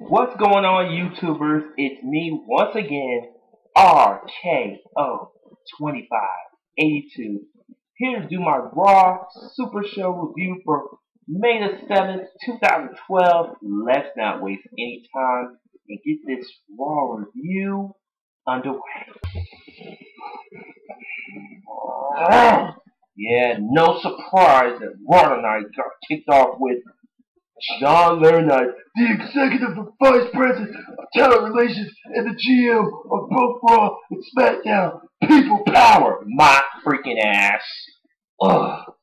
What's going on, YouTubers? It's me once again, RKO2582, here to do my Raw Super Show review for May the 7th, 2012. Let's not waste any time and get this Raw review underway. Yeah, no surprise that Raw tonight got kicked off with John Laurinaitis, the Executive Vice President of Talent Relations and the GM of both Raw and SmackDown. People power, my freaking ass. Ugh.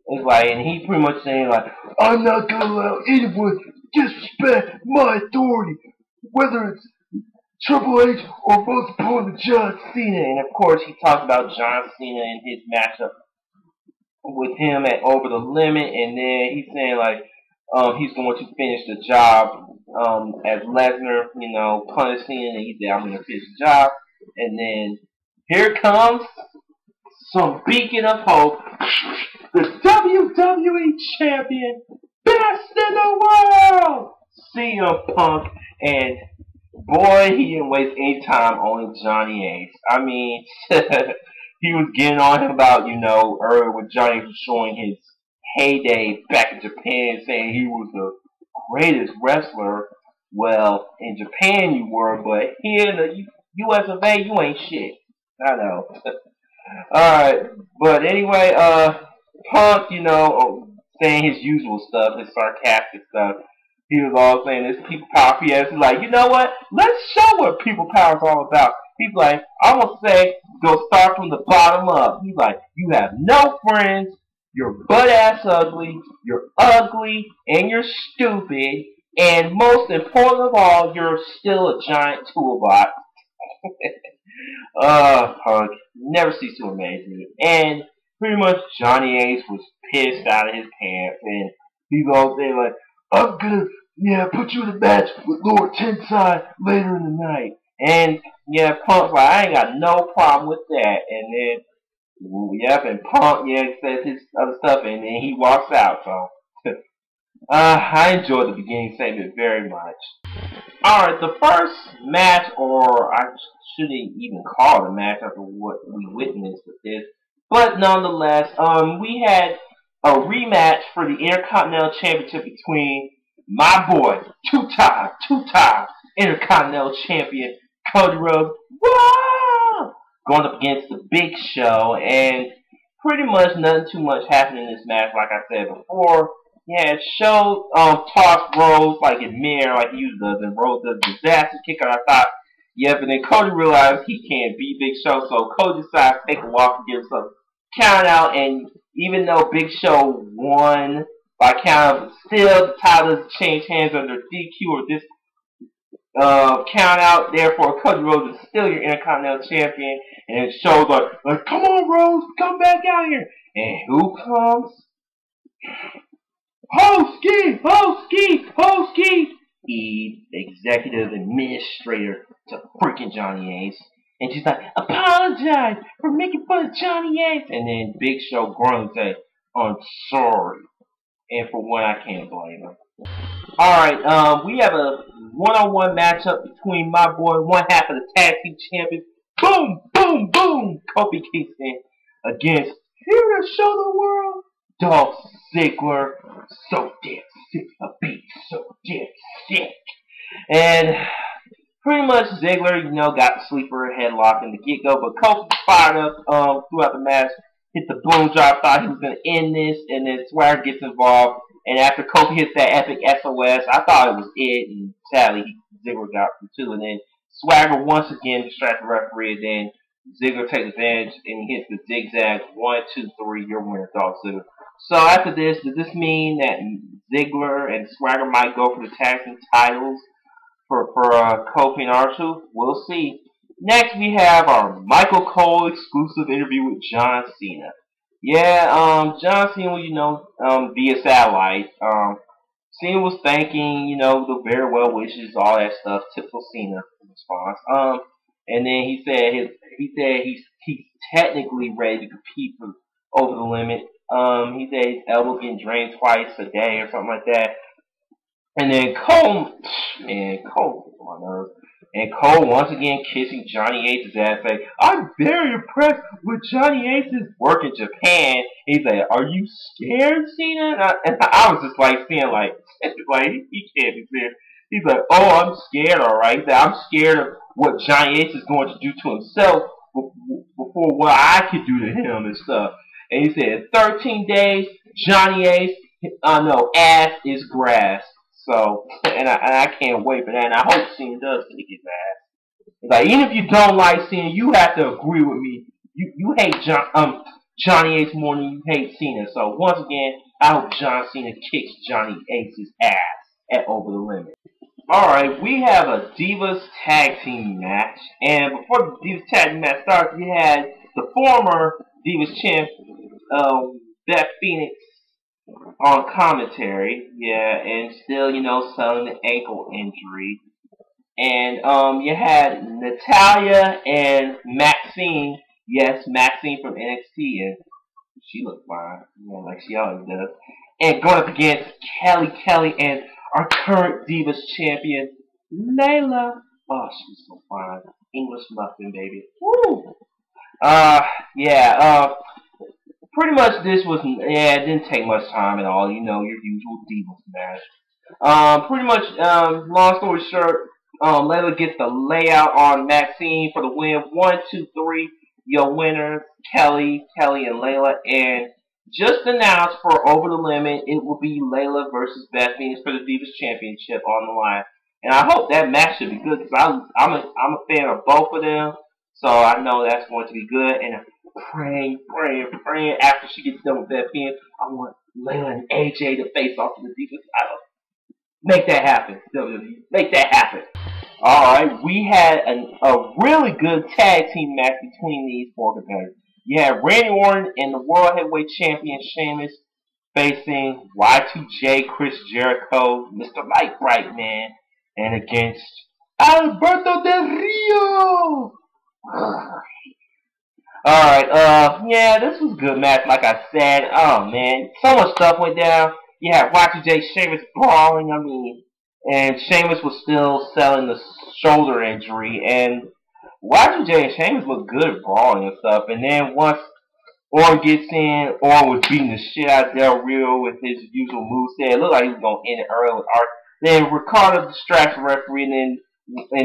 It's like, and he pretty much saying like, I'm not gonna allow anyone to disrespect my authority, whether it's Triple H or most important John Cena. And of course, he talked about John Cena and his matchup with him at Over the Limit, and then he's saying like, he's going to finish the job as Lesnar, punished Cena, and he said, I'm going to finish the job. And then here comes some beacon of hope. The WWE Champion, best in the world, CM Punk. And boy, he didn't waste any time on Johnny Ace. I mean, he was getting on him about, earlier when Johnny was showing his heyday back in Japan, saying he was the greatest wrestler. Well, in Japan you were, but here in the U.S. of A, you ain't shit. I know. Alright, but anyway, Punk, saying his usual stuff, his sarcastic stuff. He was all saying this people power PS. He's like, you know what? Let's show what people power is all about. He's like, I'm going to say, go start from the bottom up. He's like, you have no friends. You're butt-ass ugly, and you're stupid, and most important of all, you're still a giant toolbox. Punk, never cease to amaze me. And pretty much Johnny Ace was pissed out of his pants, and he's all saying like, I'm gonna, put you in a match with Lord Tensai later in the night. And, Punk's like, I ain't got no problem with that. And then, yep, and Punk, says his other stuff, and then he walks out, so. I enjoyed the beginning segment very much. Alright, the first match, or I shouldn't even call it a match after what we witnessed with this, but nonetheless, we had a rematch for the Intercontinental Championship between my boy, two-time Intercontinental Champion, Cody Rhodes, going up against the Big Show, and pretty much nothing too much happened in this match, like I said before. Show tossed Rhodes like in mirror, like he usually does, and Rhodes does a disaster kicker. I thought, but then Cody realized he can't beat Big Show, so Cody decides to take a walk and give some count out, and even though Big Show won by count out, still the title doesn't change hands under DQ or this count out. Therefore, Cody Rhodes is still your Intercontinental Champion, and it shows like, come on, Rhodes, come back out here. And who comes? Hosky, the executive administrator to freaking Johnny Ace. And she's like, apologize for making fun of Johnny Ace. And then Big Show grunts and say, I'm sorry. And for one, I can't blame him. Alright, we have a one-on-one matchup between my boy, one half of the tag team champions, boom, Kofi Kingston, against, here to show the world, Dolph Ziggler. So damn sick of being so damn sick. And pretty much Ziggler, got the sleeper headlock in the get-go, but Kofi fired up throughout the match, hit the boom drop, thought he was going to end this, and then Swagger gets involved. And after Kofi hits that epic SOS, I thought it was it, and sadly, Ziggler got through too. And then Swagger once again distracted the referee, and then Ziggler takes advantage, and he hits the zigzag, 1, 2, 3, your winner, Dolph Ziggler. So after this, does this mean that Ziggler and Swagger might go for the tag team titles for Kofi and R-Truth? We'll see. Next, we have our Michael Cole exclusive interview with John Cena. John Cena, via satellite. Cena was thanking, the very well wishes, all that stuff, typical Cena response. And then he said he's technically ready to compete for Over the Limit. He said his elbow getting drained twice a day or something like that. And then Cole, man, Cole gets on my nerves. And Cole once again kissing Johnny Ace's ass, like, I'm very impressed with Johnny Ace's work in Japan. He's like, are you scared, Cena? And I was just like seeing like, like he can't be scared. He's like, oh, I'm scared, alright. He said, I'm scared of what Johnny Ace is going to do to himself before what I could do to him and stuff. And he said, 13 days, Johnny Ace, no, ass is grass. So, and I can't wait for that. And I hope Cena does kick his ass. Like, even if you don't like Cena, you have to agree with me. You hate Johnny Ace more than you hate Cena. So once again, I hope John Cena kicks Johnny Ace's ass at Over the Limit. Alright, we have a Divas Tag Team match. And before the Divas Tag Team match starts, we had the former Divas Champ, Beth Phoenix, on commentary. Yeah, and still, selling the ankle injury. And you had Natalya and Maxine. Yes, Maxine from NXT, and she looked fine, like she always does. And going up against Kelly and our current Divas champion, Layla. Oh, she's so fine. English muffin, baby. Woo! Yeah, pretty much this was, it didn't take much time at all. Your usual Divas match. Pretty much, long story short, Layla gets the layout on Maxine for the win. 1, 2, 3, your winners, Kelly, and Layla. And just announced for Over the Limit, it will be Layla versus Beth Phoenix for the Divas Championship on the line. And I hope that match should be good because I'm a fan of both of them. So I know that's going to be good. And I'm praying after she gets done with Beth Phoenix, I want Layla and AJ to face off in the Divas title. Make that happen, WWE. Make that happen. Alright, we had a really good tag team match between these four competitors. You had Randy Orton and the World Heavyweight Champion Sheamus facing Y2J, Chris Jericho, Mr. Light Bright Man, and against Alberto Del Rio. Alright, yeah, this was a good match, like I said. Oh, man, so much stuff went down. You had Y2J, Sheamus brawling, and Sheamus was still selling the shoulder injury, and Y2J and Sheamus look good at brawling and stuff, and then once Orton gets in, Orton was beating the shit out of Del Rio with his usual moveset. It looked like he was going to end it early with Art. Then Ricardo distracts the referee, and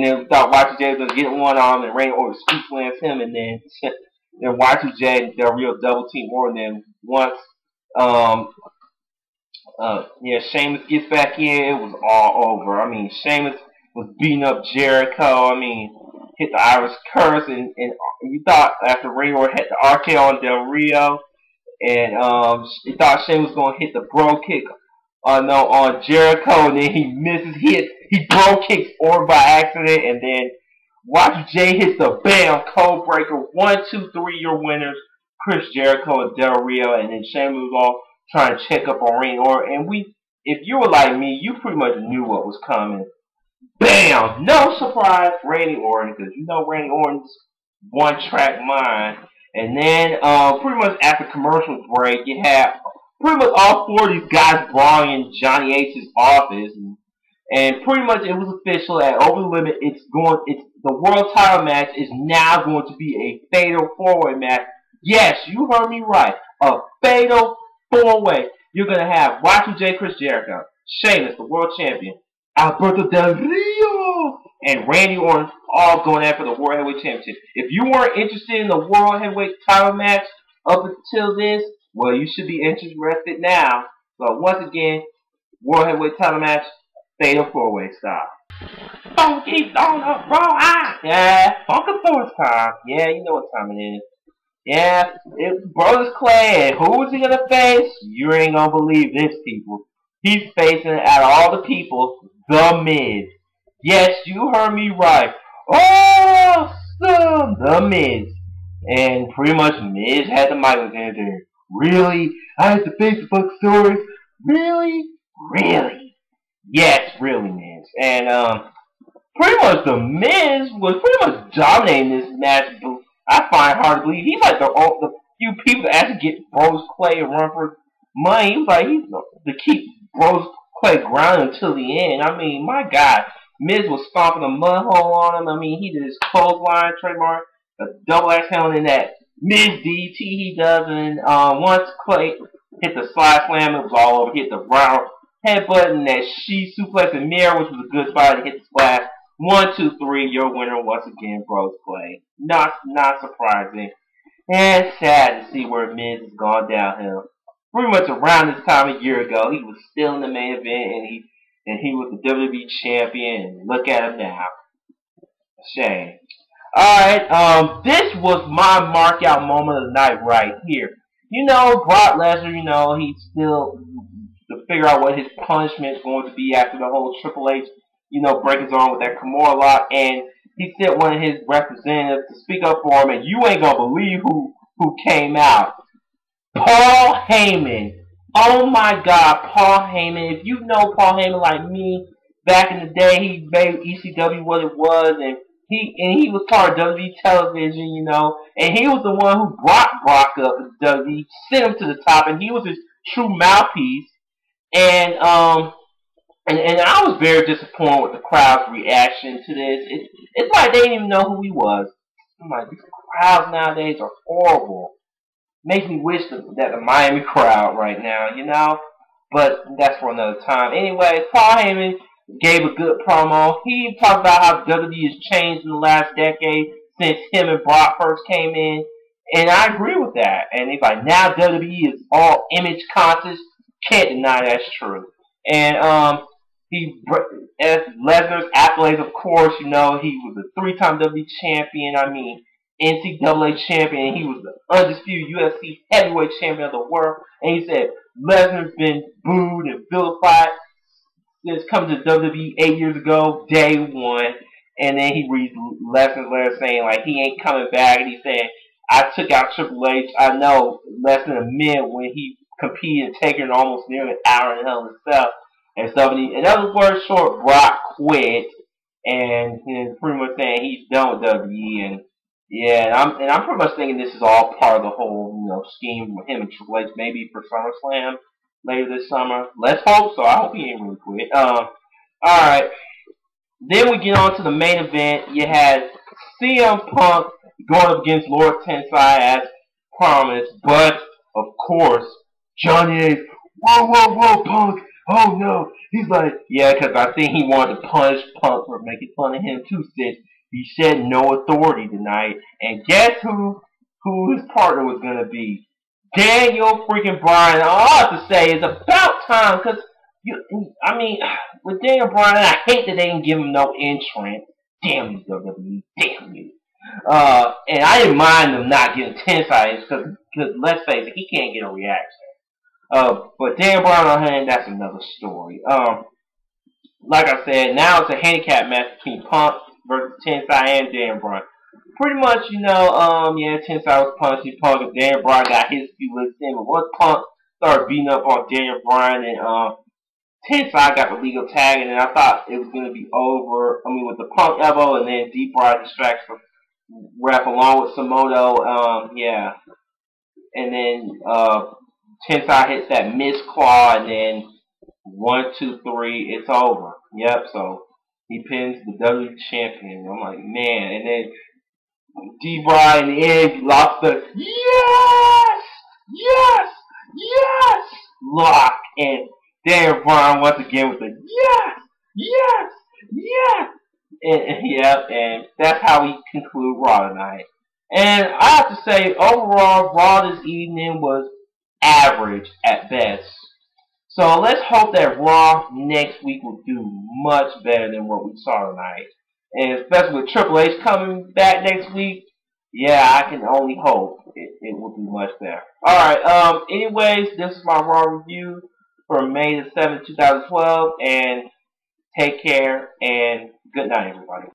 then thought Y2J was going to get one on him, and Randy Orton speech lands him, and then Y2J and Del Rio double team Orton. Then once Sheamus gets back in, it was all over. Sheamus was beating up Jericho. Hit the Irish Curse, and you thought after Randy Orton hit the RKO on Del Rio, and you thought Sheamus was going to hit the bro kick on Jericho, and then he misses. He bro kicks Orton by accident, and then Y2J hits the bam code breaker. 1, 2, 3, your winners, Chris Jericho and Del Rio, and then Sheamus was all trying to check up on Randy Orton. And if you were like me, you pretty much knew what was coming. Bam! No surprise, Randy Orton, because Randy Orton's one-track mind. And then, pretty much after commercial break, you had pretty much all four of these guys brawling in Johnny Ace's office, and pretty much it was official at Over the Limit. The world title match is now going to be a fatal four-way match. Yes, you heard me right, a fatal four-way. You're gonna have Y2J, Chris Jericho, Sheamus, the world champion, Alberto Del Rio, and Randy Orton all going after the World Heavyweight Championship. If you weren't interested in the World Heavyweight title match up until this, well, you should be interested now. So once again, World Heavyweight title match, fatal four-way style. Funky on the raw. Yeah, Funky Thor's time. Yeah, you know what time it is. Yeah, it's Brodus Clay, and who is he gonna face? You ain't gonna believe this, people. He's facing, out of all the people, The Miz. Yes, you heard me right. Awesome! The Miz. And pretty much Miz had the mic there. Really? I had to face the Buckasaurus? Really? Really? Yes, really, Miz. And pretty much The Miz was pretty much dominating this match. I find it hard to believe he's like the few people that actually get Brodus Clay and run for money. He's to keep Brodus Clay ground him till the end. I mean, my God, Miz was stomping a mud hole on him. I mean, he did his clothesline trademark, a double axe handle in that Miz DT he does, and once Clay hit the slide slam, it was all over. Hit the round headbutt and that she suplex and mirror, which was a good spot to hit the splash. 1, 2, 3, your winner once again, Bros Clay. Not surprising. And sad to see where Miz has gone downhill. Pretty much around this time a year ago, he was still in the main event, and he was the WWE champion. And look at him now. Shame. All right, this was my mark out moment of the night right here. You know, Brock Lesnar. You know, he's still to figure out what his punishment is going to be after the whole Triple H, you know, break his arm with that Kimura lock, and he sent one of his representatives to speak up for him, and you ain't gonna believe who came out. Paul Heyman. Oh my God, Paul Heyman. If you know Paul Heyman like me, back in the day, he made ECW what it was, and he was part of WWE television, you know, and he was the one who brought Brock up to WWE, sent him to the top, and he was his true mouthpiece. And and I was very disappointed with the crowd's reaction to this. It's like they didn't even know who he was. I'm like, these crowds nowadays are horrible. Makes me wish that the Miami crowd right now, you know. But that's for another time. Anyway, Paul Heyman gave a good promo. He talked about how WWE has changed in the last decade since him and Brock first came in. And I agree with that. And he's like, now WWE is all image conscious. Can't deny that's true. And as Lesnar's accolades, of course, you know, he was a 3-time WWE champion. I mean, NCAA champion. He was the undisputed UFC heavyweight champion of the world. And he said Lesnar's been booed and vilified since coming to WWE 8 years ago, day one. And then he reads Lesnar's letter saying like he ain't coming back. And he said, I took out Triple H. I know Lesnar admitted when he competed and taken almost nearly an hour in Hell in a Cell. And so, in other words, short, Brock quit, and he's pretty much saying he's done with WWE. And yeah, and I'm pretty much thinking this is all part of the whole, you know, scheme with him and Triple H, maybe for SummerSlam later this summer. Let's hope so. I hope he ain't really quit. All right. Then we get on to the main event. You had CM Punk going up against Lord Tensai as promised, but of course, Johnny Ace, whoa, Punk. Oh no, he's like, yeah, because I think he wanted to punish Punk for making fun of him too, since he said no authority tonight. And guess who his partner was going to be? Daniel freaking Bryan. All I have to say is about time, because, I mean, with Daniel Bryan, I hate that they didn't give him no entrance. Damn you, WWE, damn you. And I didn't mind them not getting 10 sides, because let's face it, he can't get a reaction. But Dan Bryan on hand, that's another story. Like I said, now it's a handicap match between Punk versus Tensai and Dan Bryan. Pretty much, you know, yeah, Tensai was punching Punk, and Dan Bryan got his feelings in. But once Punk started beating up on Dan Bryan, and Tensai got the legal tag, and then I thought it was going to be over. I mean, with the Punk elbow, and then Deep Bryan distracts the ref along with Samoto, yeah. And then, Tensai hits that miss claw, and then 1, 2, 3, it's over. Yep, so he pins the WWE champion. I'm like, man. And then D-Bry in the end lost the yes lock, and Daniel Bryan once again with the yes. And that's how we conclude Raw tonight. And I have to say, overall, Raw this evening was average at best. So let's hope that Raw next week will do much better than what we saw tonight. And especially with Triple H coming back next week, yeah, I can only hope it will do much better. Alright, anyways, this is my Raw review for May the 7th, 2012, and take care, and good night, everybody.